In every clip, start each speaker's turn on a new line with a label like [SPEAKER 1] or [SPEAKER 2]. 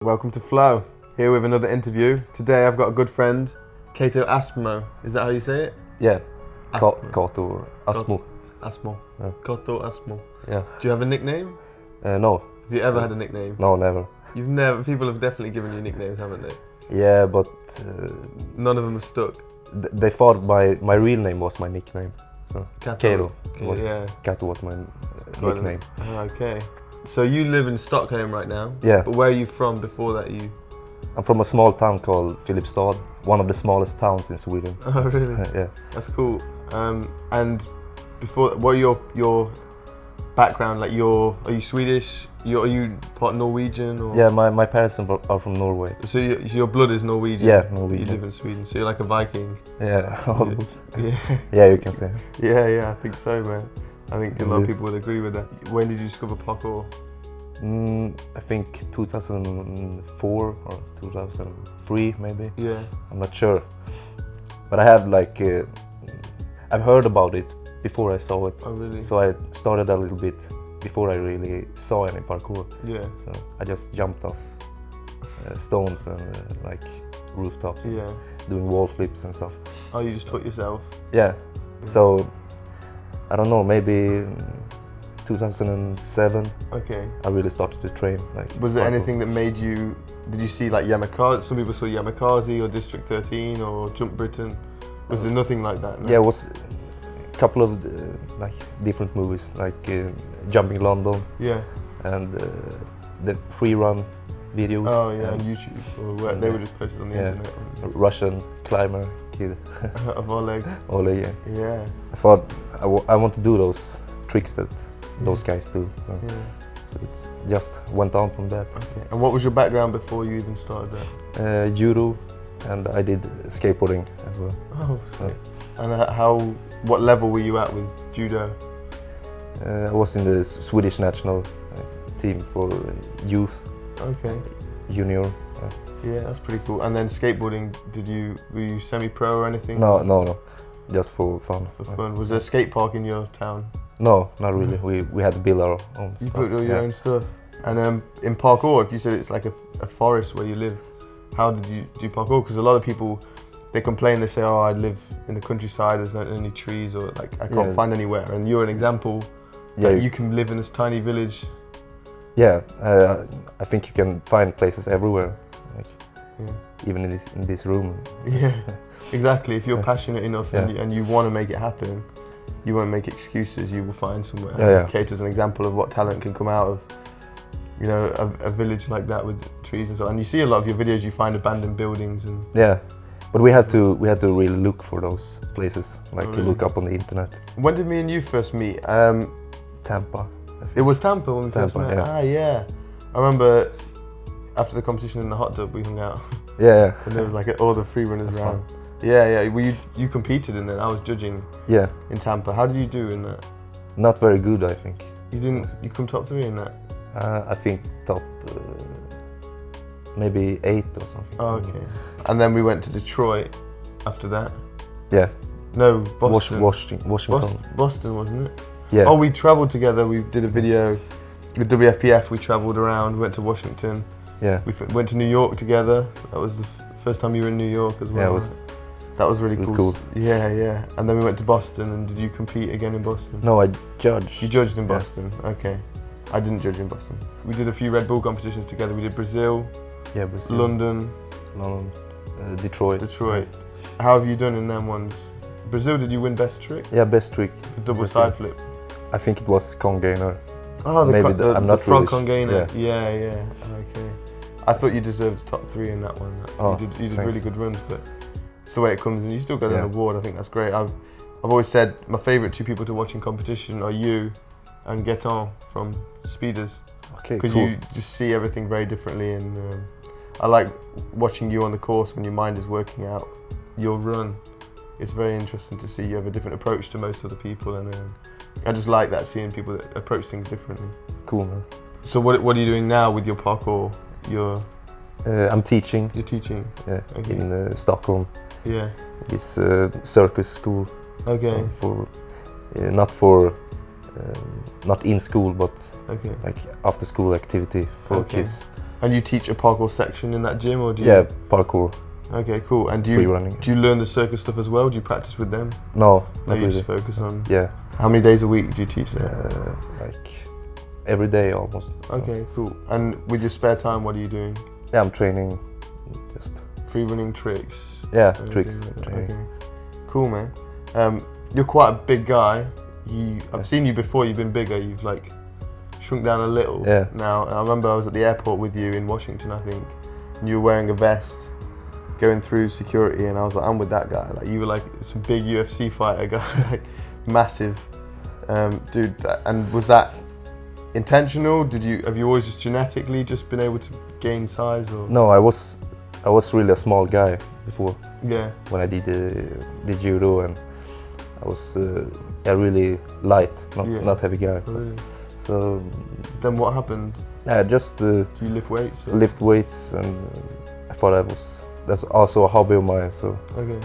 [SPEAKER 1] Welcome to Flow, here with another interview. Today I've got a good friend, Cato Aspmo. Is that how you say it?
[SPEAKER 2] Yeah,
[SPEAKER 1] Aspmo.
[SPEAKER 2] Cato Aspmo.
[SPEAKER 1] Aspmo.
[SPEAKER 2] Yeah.
[SPEAKER 1] Cato Aspmo.
[SPEAKER 2] Yeah.
[SPEAKER 1] Do you have a nickname?
[SPEAKER 2] No.
[SPEAKER 1] Have you ever had a nickname?
[SPEAKER 2] No, never.
[SPEAKER 1] You've never. People have definitely given you nicknames, haven't they?
[SPEAKER 2] Yeah, but
[SPEAKER 1] None of them have stuck.
[SPEAKER 2] They thought my real name was my nickname. So
[SPEAKER 1] Cato.
[SPEAKER 2] Cato was my nickname.
[SPEAKER 1] Okay. So you live in Stockholm right now.
[SPEAKER 2] Yeah.
[SPEAKER 1] But where are you from before that?
[SPEAKER 2] I'm from a small town called Filipstad, one of the smallest towns in Sweden.
[SPEAKER 1] Oh really?
[SPEAKER 2] Yeah.
[SPEAKER 1] That's cool. And before, what are your background? Like, are you Swedish? Are you part Norwegian? Or?
[SPEAKER 2] Yeah, my parents are from Norway.
[SPEAKER 1] So your blood is Norwegian?
[SPEAKER 2] Yeah, Norwegian.
[SPEAKER 1] You live in Sweden, so you're like a Viking?
[SPEAKER 2] Yeah, almost.
[SPEAKER 1] Yeah.
[SPEAKER 2] Yeah, you can say.
[SPEAKER 1] Yeah, I think so, man. I think a lot of people would agree with that. When did you discover parkour?
[SPEAKER 2] I think 2004 or 2003 maybe.
[SPEAKER 1] Yeah.
[SPEAKER 2] I'm not sure. But I have I've heard about it before I saw it.
[SPEAKER 1] Oh really?
[SPEAKER 2] So I started a little bit before I really saw any parkour.
[SPEAKER 1] Yeah.
[SPEAKER 2] So I just jumped off stones and like rooftops.
[SPEAKER 1] Yeah.
[SPEAKER 2] Doing wall flips and stuff.
[SPEAKER 1] Oh, you just taught yourself?
[SPEAKER 2] Yeah. So I don't know, maybe 2007.
[SPEAKER 1] Okay.
[SPEAKER 2] I really started to train.
[SPEAKER 1] Was there
[SPEAKER 2] parkour.
[SPEAKER 1] anything that made you? Did you see like Yamakaze? Some people saw Yamakaze or District 13 or Jump Britain. Was there nothing like that? No?
[SPEAKER 2] Yeah, it was a couple of like different movies, like Jumping London.
[SPEAKER 1] Yeah.
[SPEAKER 2] And the free run videos.
[SPEAKER 1] Oh yeah, on YouTube. Or where, they were just posted on the internet.
[SPEAKER 2] A Russian climber kid.
[SPEAKER 1] Of Oleg.
[SPEAKER 2] Oleg, yeah.
[SPEAKER 1] Yeah.
[SPEAKER 2] I thought I want to do those tricks that those guys do.
[SPEAKER 1] Yeah.
[SPEAKER 2] So it just went on from that.
[SPEAKER 1] Okay. And what was your background before you even started that?
[SPEAKER 2] Judo, and I did skateboarding as well.
[SPEAKER 1] Oh, sick. And what level were you at with judo?
[SPEAKER 2] I was in the Swedish national team for youth.
[SPEAKER 1] Okay.
[SPEAKER 2] Junior.
[SPEAKER 1] Yeah, that's pretty cool. And then skateboarding, were you semi-pro or anything?
[SPEAKER 2] No, just for fun.
[SPEAKER 1] For fun. Was there a skate park in your town?
[SPEAKER 2] No, not really. We had to build our own
[SPEAKER 1] You
[SPEAKER 2] stuff.
[SPEAKER 1] put all your own stuff. And in parkour, if you said it's like a forest where you live, how did you do parkour? Because a lot of people, they complain, they say, oh, I live in the countryside, there's not any trees, or like I can't find anywhere. And you're an example that you can live in this tiny village.
[SPEAKER 2] Yeah, I think you can find places everywhere, even in this room.
[SPEAKER 1] Yeah, exactly. If you're passionate enough and you want to make it happen, you won't make excuses. You will find somewhere.
[SPEAKER 2] Yeah.
[SPEAKER 1] Cato's an example of what talent can come out of, you know, a village like that with trees and so on. And you see a lot of your videos. You find abandoned buildings and.
[SPEAKER 2] Yeah, but we had to really look for those places, like to look up on the internet.
[SPEAKER 1] When did me and you first meet?
[SPEAKER 2] Tampa.
[SPEAKER 1] It was Tampa when we first met.
[SPEAKER 2] Yeah.
[SPEAKER 1] Ah, yeah. I remember after the competition in the hot tub, we hung out.
[SPEAKER 2] Yeah.
[SPEAKER 1] And there was like all the free runners around. Yeah. Well, you competed in it. I was judging.
[SPEAKER 2] Yeah.
[SPEAKER 1] In Tampa. How did you do in that?
[SPEAKER 2] Not very good, I think.
[SPEAKER 1] You didn't. You come top 3 in that.
[SPEAKER 2] I think top maybe 8 or something.
[SPEAKER 1] Oh, okay. And then we went to Detroit after that.
[SPEAKER 2] Yeah.
[SPEAKER 1] No, Boston.
[SPEAKER 2] Washington.
[SPEAKER 1] Boston, wasn't it?
[SPEAKER 2] Yeah.
[SPEAKER 1] Oh, we travelled together. We did a video with WFPF. We travelled around. Went to Washington.
[SPEAKER 2] Yeah.
[SPEAKER 1] We went to New York together. That was the first time you were in New York as well.
[SPEAKER 2] Yeah,
[SPEAKER 1] that was really cool.
[SPEAKER 2] Cool.
[SPEAKER 1] Yeah. And then we went to Boston. And did you compete again in Boston?
[SPEAKER 2] No, I judged.
[SPEAKER 1] You judged in Boston. Okay. I didn't judge in Boston. We did a few Red Bull competitions together. We did Brazil.
[SPEAKER 2] Yeah, Brazil.
[SPEAKER 1] London.
[SPEAKER 2] Detroit.
[SPEAKER 1] How have you done in them ones? Brazil, did you win best trick?
[SPEAKER 2] Yeah, best trick.
[SPEAKER 1] A double side flip.
[SPEAKER 2] I think it was Congainer.
[SPEAKER 1] Oh,
[SPEAKER 2] I'm not
[SPEAKER 1] the front
[SPEAKER 2] really
[SPEAKER 1] Congainer. Yeah. Okay. I thought you deserved top 3 in that one. You did really good runs, but it's the way it comes, and you still got an award. I think that's great. I've always said my favourite 2 people to watch in competition are you and Gaetan from Speeders.
[SPEAKER 2] Okay,
[SPEAKER 1] because
[SPEAKER 2] cool.
[SPEAKER 1] you just see everything very differently, and I like watching you on the course when your mind is working out your run. It's very interesting to see you have a different approach to most other people, and I just like that, seeing people that approach things differently.
[SPEAKER 2] Cool, man.
[SPEAKER 1] So what are you doing now with your parkour?
[SPEAKER 2] I'm teaching.
[SPEAKER 1] You're teaching?
[SPEAKER 2] Yeah,
[SPEAKER 1] okay.
[SPEAKER 2] in Stockholm.
[SPEAKER 1] Yeah.
[SPEAKER 2] This circus school.
[SPEAKER 1] Okay.
[SPEAKER 2] Not in school, but
[SPEAKER 1] okay.
[SPEAKER 2] like after school activity for kids.
[SPEAKER 1] And you teach a parkour section in that gym, or do you?
[SPEAKER 2] Yeah, parkour.
[SPEAKER 1] Okay, cool. And do
[SPEAKER 2] Free running.
[SPEAKER 1] you learn the circus stuff as well? Do you practice with them?
[SPEAKER 2] No,
[SPEAKER 1] No,
[SPEAKER 2] not
[SPEAKER 1] you
[SPEAKER 2] really.
[SPEAKER 1] just focus on.
[SPEAKER 2] Yeah,
[SPEAKER 1] How many days a week do you teach there?
[SPEAKER 2] like every day almost. So.
[SPEAKER 1] Okay, cool. And with your spare time, what are you doing?
[SPEAKER 2] Yeah, I'm training. Just
[SPEAKER 1] Free running tricks.
[SPEAKER 2] yeah,
[SPEAKER 1] everything
[SPEAKER 2] tricks.
[SPEAKER 1] like that.
[SPEAKER 2] Training.
[SPEAKER 1] Okay, cool, man. You're quite a big guy. I've seen you before. You've been bigger. You've like shrunk down a little.
[SPEAKER 2] Yeah.
[SPEAKER 1] Now, I remember I was at the airport with you in Washington, I think, and you were wearing a vest, going through security, and I was like, I'm with that guy. Like you were like some big UFC fighter guy, like massive, dude. And was that intentional? Have you always just genetically just been able to gain size, or?
[SPEAKER 2] No, I was really a small guy before
[SPEAKER 1] Yeah.
[SPEAKER 2] when I did the judo, and I was really light, not heavy guy.
[SPEAKER 1] Oh, really?
[SPEAKER 2] So
[SPEAKER 1] Then what happened?
[SPEAKER 2] yeah, just
[SPEAKER 1] Do you lift weights? Or?
[SPEAKER 2] lift weights, and I thought that's also a hobby of mine. So
[SPEAKER 1] Okay.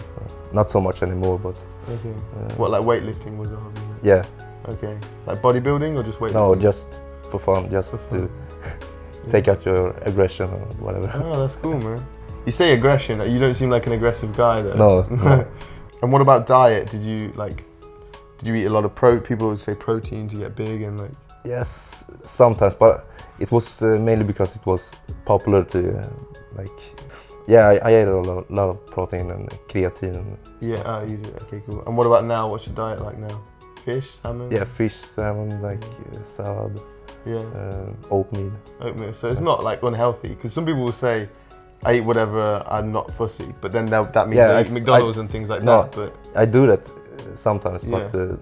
[SPEAKER 2] not so much anymore, but
[SPEAKER 1] Okay. What, like weightlifting was a hobby?
[SPEAKER 2] yeah,
[SPEAKER 1] Okay. Like bodybuilding or just weightlifting?
[SPEAKER 2] no, just for fun, just
[SPEAKER 1] For
[SPEAKER 2] to
[SPEAKER 1] fun.
[SPEAKER 2] take out your aggression or whatever.
[SPEAKER 1] Oh, that's cool, man. You say aggression. You don't seem like an aggressive guy, though.
[SPEAKER 2] No.
[SPEAKER 1] And what about diet? Did you eat a lot of people would say protein to get big and like?
[SPEAKER 2] Yes, sometimes, but it was mainly because it was popular to like. Yeah, I ate a lot of protein and creatine. And
[SPEAKER 1] Yeah, you did. Okay, cool. And what about now? What's your diet like now? Fish, salmon?
[SPEAKER 2] yeah, fish, salmon, like salad,
[SPEAKER 1] Yeah.
[SPEAKER 2] oatmeal.
[SPEAKER 1] Oatmeal. So it's not like unhealthy, because some people will say, I eat whatever, I'm not fussy, but then that means
[SPEAKER 2] Yeah,
[SPEAKER 1] they eat McDonald's and things like
[SPEAKER 2] no.
[SPEAKER 1] that. But
[SPEAKER 2] I do that sometimes,
[SPEAKER 1] Yeah.
[SPEAKER 2] but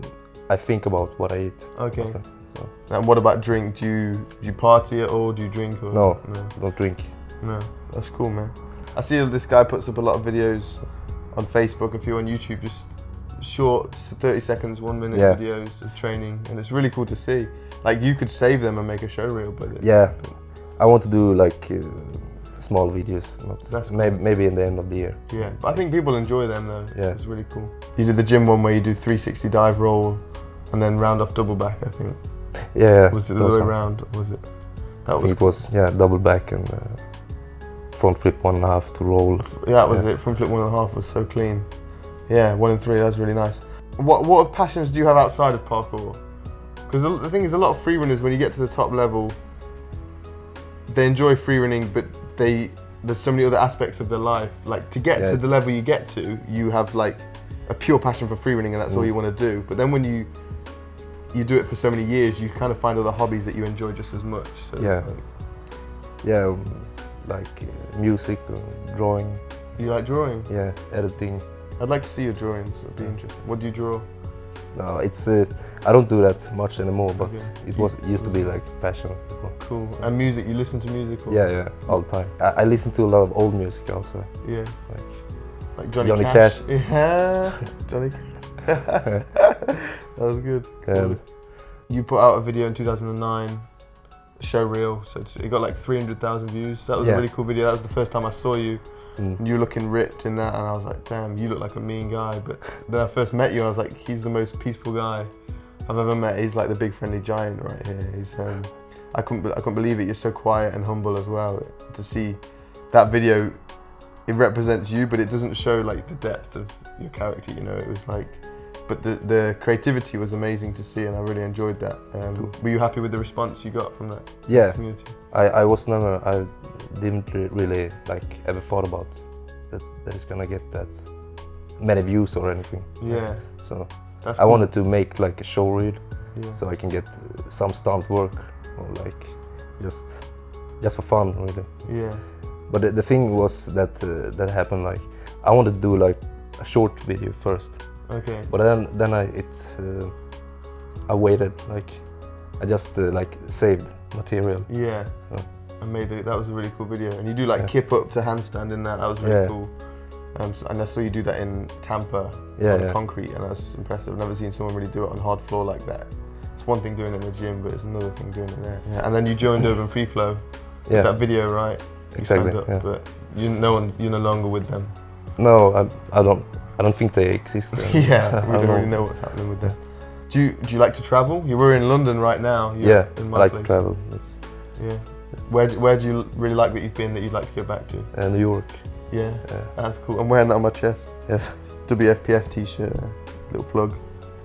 [SPEAKER 2] I think about what I eat.
[SPEAKER 1] okay.
[SPEAKER 2] Often, so
[SPEAKER 1] And what about drink? Do you party at all? Do you drink? Or?
[SPEAKER 2] No. Don't drink.
[SPEAKER 1] No. That's cool, man. I see this guy puts up a lot of videos on Facebook, a few on YouTube, just short 30 seconds, 1 minute
[SPEAKER 2] Yeah.
[SPEAKER 1] videos of training, and it's really cool to see. Like you could save them and make a show reel, but
[SPEAKER 2] Yeah, I want to do like small videos.
[SPEAKER 1] That's cool.
[SPEAKER 2] Maybe in the end of the year.
[SPEAKER 1] yeah. But I think people enjoy them though.
[SPEAKER 2] Yeah.
[SPEAKER 1] It's really cool. You did the gym one where you do 360 dive roll and then round off double back, I think.
[SPEAKER 2] Yeah.
[SPEAKER 1] Was it the other way around, or was it? That
[SPEAKER 2] I think it was double back and front flip 1.5 to roll.
[SPEAKER 1] Yeah, that was it. Front flip 1.5 was so clean. Yeah, 1 and 3, that was really nice. What passions do you have outside of parkour? Because the thing is, a lot of free runners, when you get to the top level, they enjoy free running, but there's so many other aspects of their life. Like to get to the level you get to, you have like a pure passion for free running, and that's all you want to do. But then when you do it for so many years, you kind of find other hobbies that you enjoy just as much. So
[SPEAKER 2] Yeah.
[SPEAKER 1] it's like,
[SPEAKER 2] Yeah, like music, drawing.
[SPEAKER 1] you like drawing?
[SPEAKER 2] Yeah, editing.
[SPEAKER 1] I'd like to see your drawings. It'd be interesting. What do you draw?
[SPEAKER 2] No, it's I don't do that much anymore, but
[SPEAKER 1] Okay.
[SPEAKER 2] it used to be like passion before.
[SPEAKER 1] Cool. And music? You listen to music? Or?
[SPEAKER 2] Yeah, all the time. I listen to a lot of old music also.
[SPEAKER 1] Yeah.
[SPEAKER 2] Like
[SPEAKER 1] Johnny
[SPEAKER 2] Cash.
[SPEAKER 1] Yeah. Johnny. That was good.
[SPEAKER 2] Um,
[SPEAKER 1] You put out a video in 2009, show reel. So it got like 300,000 views. That was a really cool video. That was the first time I saw you. And you were looking ripped in that, and I was like, damn, you look like a mean guy. But then I first met you, I was like, he's the most peaceful guy I've ever met. He's like the big friendly giant right here. He's I couldn't believe it. You're so quiet and humble as well. To see that video, it represents you, but it doesn't show like the depth of your character. You know, it was like, but the creativity was amazing to see, and I really enjoyed that. Were you happy with the response you got from that community?
[SPEAKER 2] I was never. I didn't really like ever thought about that it's gonna get that many views or anything.
[SPEAKER 1] Yeah.
[SPEAKER 2] So
[SPEAKER 1] That's
[SPEAKER 2] I wanted to make like a show reel,
[SPEAKER 1] so
[SPEAKER 2] I can get some stunt work or like just for fun, really.
[SPEAKER 1] Yeah.
[SPEAKER 2] But the thing was that that happened like I wanted to do like a short video first.
[SPEAKER 1] Okay.
[SPEAKER 2] But then I waited, like I just like saved material.
[SPEAKER 1] Yeah.
[SPEAKER 2] So.
[SPEAKER 1] I made it. That was a really cool video, and you do like kip up to handstand in that. That was really cool. And I saw you do that in Tampa on concrete, and that's impressive. I've never seen someone really do it on hard floor like that. It's one thing doing it in the gym, but it's another thing doing it there. Yeah. And then you joined Urban Free Flow.
[SPEAKER 2] Yeah.
[SPEAKER 1] That video, right? You
[SPEAKER 2] exactly.
[SPEAKER 1] up, but you're no longer with them.
[SPEAKER 2] No, I don't think they exist.
[SPEAKER 1] Yeah, we don't really know what's happening with them. Do you like to travel? You were in London right now.
[SPEAKER 2] Yeah,
[SPEAKER 1] in
[SPEAKER 2] I like
[SPEAKER 1] place.
[SPEAKER 2] to travel.
[SPEAKER 1] Yeah. Where do you really like that you've been that you'd like to go back to?
[SPEAKER 2] New York.
[SPEAKER 1] Yeah, that's cool. I'm wearing that on my chest.
[SPEAKER 2] Yes.
[SPEAKER 1] WFPF t-shirt, little plug.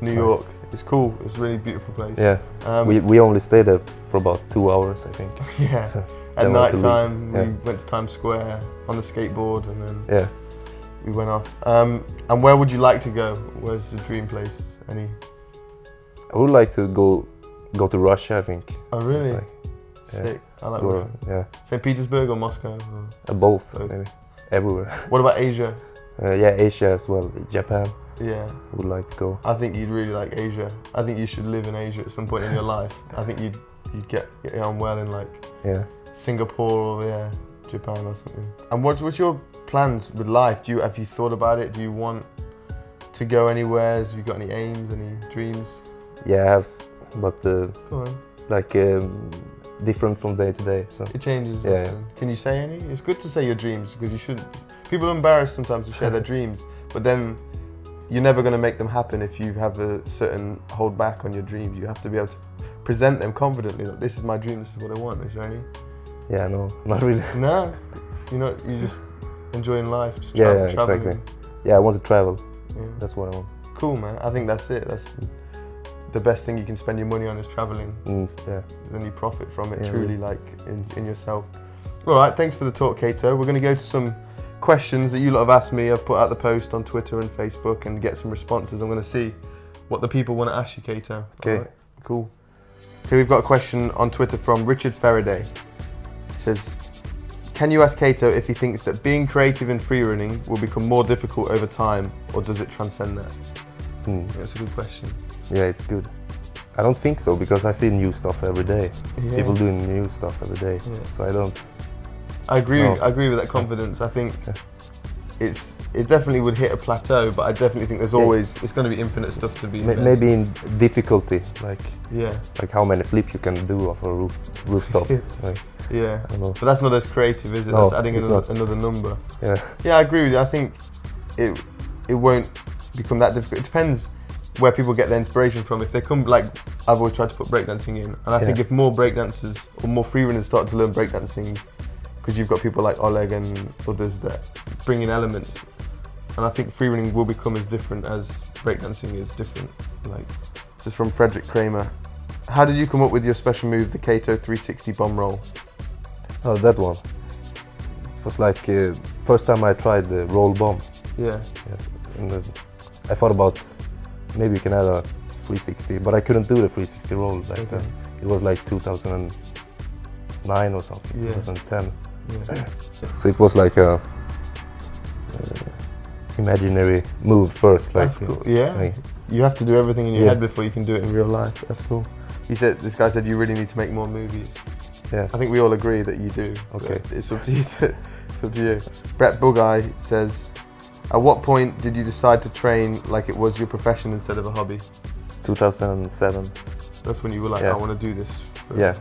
[SPEAKER 1] New York, it's cool. It's a really beautiful place.
[SPEAKER 2] Yeah. We only stayed there for about 2 hours, I think.
[SPEAKER 1] Yeah. At night time, we went to Times Square on the skateboard, and then we went off. And where would you like to go? Where's the dream place? Any?
[SPEAKER 2] I would like to go to Russia, I think.
[SPEAKER 1] Oh really?
[SPEAKER 2] Like,
[SPEAKER 1] sick. I like Russia.
[SPEAKER 2] Yeah.
[SPEAKER 1] St. Petersburg or Moscow? Or?
[SPEAKER 2] Both, maybe. Everywhere.
[SPEAKER 1] What about Asia?
[SPEAKER 2] Yeah, Asia as well. Japan.
[SPEAKER 1] Yeah.
[SPEAKER 2] Would like to go.
[SPEAKER 1] I think you'd really like Asia. I think you should live in Asia at some point in your life. I think you'd get on well in like Singapore or Japan or something. And what's your plans with life? Have you thought about it? Do you want to go anywhere? Have you got any aims, any dreams?
[SPEAKER 2] Yeah, I have, but
[SPEAKER 1] Go on.
[SPEAKER 2] like different from day to day. So
[SPEAKER 1] it changes.
[SPEAKER 2] Yeah.
[SPEAKER 1] Can you say any? It's good to say your dreams because you shouldn't. People are embarrassed sometimes to share their dreams, but then you're never going to make them happen if you have a certain hold back on your dreams. You have to be able to present them confidently. Like, this is my dream. This is what I want. Is there any?
[SPEAKER 2] Yeah, no, not really.
[SPEAKER 1] No, you're just enjoying life. Just
[SPEAKER 2] traveling.
[SPEAKER 1] Exactly.
[SPEAKER 2] Yeah, I want to travel.
[SPEAKER 1] Yeah.
[SPEAKER 2] That's what I want.
[SPEAKER 1] Cool, man. I think that's it. That's the best thing you can spend your money on is traveling.
[SPEAKER 2] Yeah.
[SPEAKER 1] Then you profit from it truly, like in yourself. All right, thanks for the talk, Cato. We're going to go to some questions that you lot have asked me. I've put out the post on Twitter and Facebook and get some responses. I'm going to see what the people want to ask you, Cato.
[SPEAKER 2] Okay.
[SPEAKER 1] Right, cool. Okay, we've got a question on Twitter from Richard Faraday. It says, can you ask Cato if he thinks that being creative in freerunning will become more difficult over time, or does it transcend that? That's a good question.
[SPEAKER 2] Yeah, it's good. I don't think so, because I see new stuff every day.
[SPEAKER 1] Yeah.
[SPEAKER 2] People doing new stuff every day. Yeah. So I don't.
[SPEAKER 1] I agree with that confidence. I think it definitely would hit a plateau, but I definitely think there's always it's going to be infinite stuff to be invented.
[SPEAKER 2] Maybe in difficulty, like how many flips you can do off a rooftop. Like,
[SPEAKER 1] yeah,
[SPEAKER 2] I don't know.
[SPEAKER 1] But that's not as creative, is it?
[SPEAKER 2] No,
[SPEAKER 1] that's adding another number.
[SPEAKER 2] Yeah,
[SPEAKER 1] I agree with you. I think it won't become that difficult. It depends where people get their inspiration from. If they come, like I've always tried to put breakdancing in, and I think if more breakdancers or more freerunners start to learn breakdancing, because you've got people like Oleg and others that bring in elements, and I think freerunning will become as different as breakdancing is different. Like, this is from Frederick Kramer. How did you come up with your special move, the Cato 360 bomb roll?
[SPEAKER 2] Oh, that one. It was like first time I tried the roll bomb.
[SPEAKER 1] Yeah.
[SPEAKER 2] And I thought about maybe you can add a 360, but I couldn't do the 360 roll back then. It was like 2009 or something, 2010. Yeah. So it was like a imaginary move first. Like,
[SPEAKER 1] that's cool. Yeah. You have to do everything in your head before you can do it in real life. That's cool. This guy said you really need to make more movies.
[SPEAKER 2] Yeah. I
[SPEAKER 1] think we all agree that you do.
[SPEAKER 2] Okay.
[SPEAKER 1] It's up to you. It's up to you. Brett Bugeye says, at what point did you decide to train like it was your profession instead of a hobby?
[SPEAKER 2] 2007.
[SPEAKER 1] That's when you were like, I want to do this.
[SPEAKER 2] Yeah.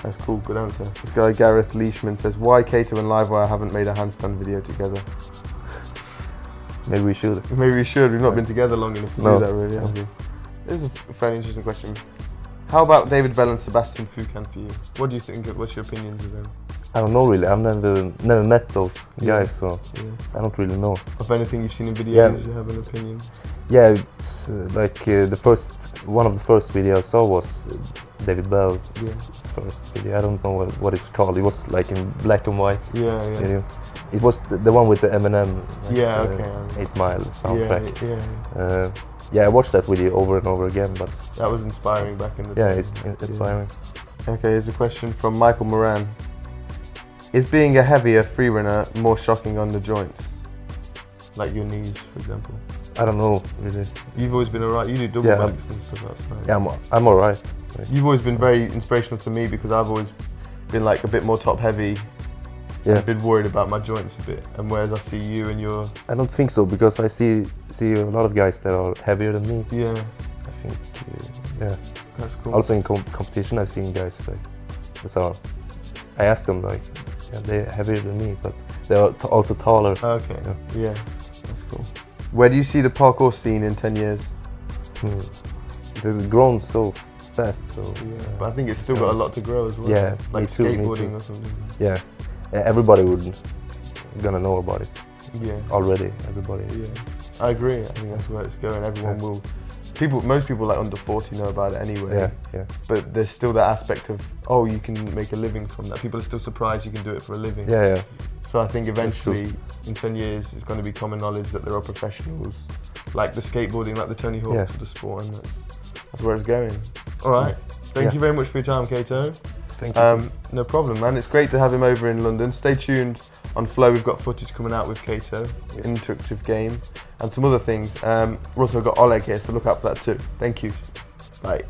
[SPEAKER 1] That's cool, good answer. This guy Gareth Leishman says, why Cato and Livewire haven't made a handstand video together?
[SPEAKER 2] Maybe we should.
[SPEAKER 1] Maybe we should. We've not been together long enough to do that, really, have we? This is a fairly interesting question. How about David Bell and Sebastian Foucan for you? What do you think? What's your opinions of them?
[SPEAKER 2] I don't know really. I've never met those guys, so I don't really know.
[SPEAKER 1] Of anything you've seen in videos, you have an opinion?
[SPEAKER 2] Yeah, it's, like one of the first videos I saw was David Bell's first video. I don't know what it's called. It was like in black and white.
[SPEAKER 1] Yeah.
[SPEAKER 2] Video. It was the one with the Eminem.
[SPEAKER 1] Like,
[SPEAKER 2] 8 Mile soundtrack.
[SPEAKER 1] Yeah.
[SPEAKER 2] I watched that video over and over again, but
[SPEAKER 1] that was inspiring back in the day.
[SPEAKER 2] Yeah, it's inspiring.
[SPEAKER 1] Okay, here's a question from Michael Moran. Is being a heavier freerunner more shocking on the joints? Like your knees, for example?
[SPEAKER 2] I don't know, really.
[SPEAKER 1] You've always been alright. You do double backs and stuff outside.
[SPEAKER 2] Yeah, I'm alright.
[SPEAKER 1] You've always been very inspirational to me because I've always been like a bit more top heavy. I've been worried about my joints a bit, and whereas I see you and your...
[SPEAKER 2] I don't think so, because I see a lot of guys that are heavier than me.
[SPEAKER 1] Yeah.
[SPEAKER 2] I think,
[SPEAKER 1] That's cool.
[SPEAKER 2] Also in competition I've seen guys like, I asked them like, they're heavier than me, but they're also taller.
[SPEAKER 1] Okay, yeah, that's cool. Where do you see the parkour scene in 10 years?
[SPEAKER 2] It has grown so fast. So
[SPEAKER 1] But I think it's still got a lot to grow as well.
[SPEAKER 2] Yeah,
[SPEAKER 1] like
[SPEAKER 2] me too, me
[SPEAKER 1] skateboarding
[SPEAKER 2] too.
[SPEAKER 1] or something.
[SPEAKER 2] yeah, everybody would gonna know about it
[SPEAKER 1] Yeah.
[SPEAKER 2] already. Everybody.
[SPEAKER 1] Yeah, I agree. I think that's where it's going. Everyone will. Most people like under 40 know about it anyway.
[SPEAKER 2] Yeah.
[SPEAKER 1] But there's still that aspect of, oh, you can make a living from that. People are still surprised you can do it for a living.
[SPEAKER 2] Yeah.
[SPEAKER 1] So I think eventually, in 10 years, it's going to be common knowledge that there are professionals like the skateboarding, like the Tony Hawks of the sport, and that's where it's going. All right. Thank you very much for your time, Cato.
[SPEAKER 2] Thank you.
[SPEAKER 1] No problem, man. It's great to have him over in London. Stay tuned on Flow. We've got footage coming out with Cato, interactive game, and some other things. We've also got Oleg here, so look out for that too. Thank you. Bye.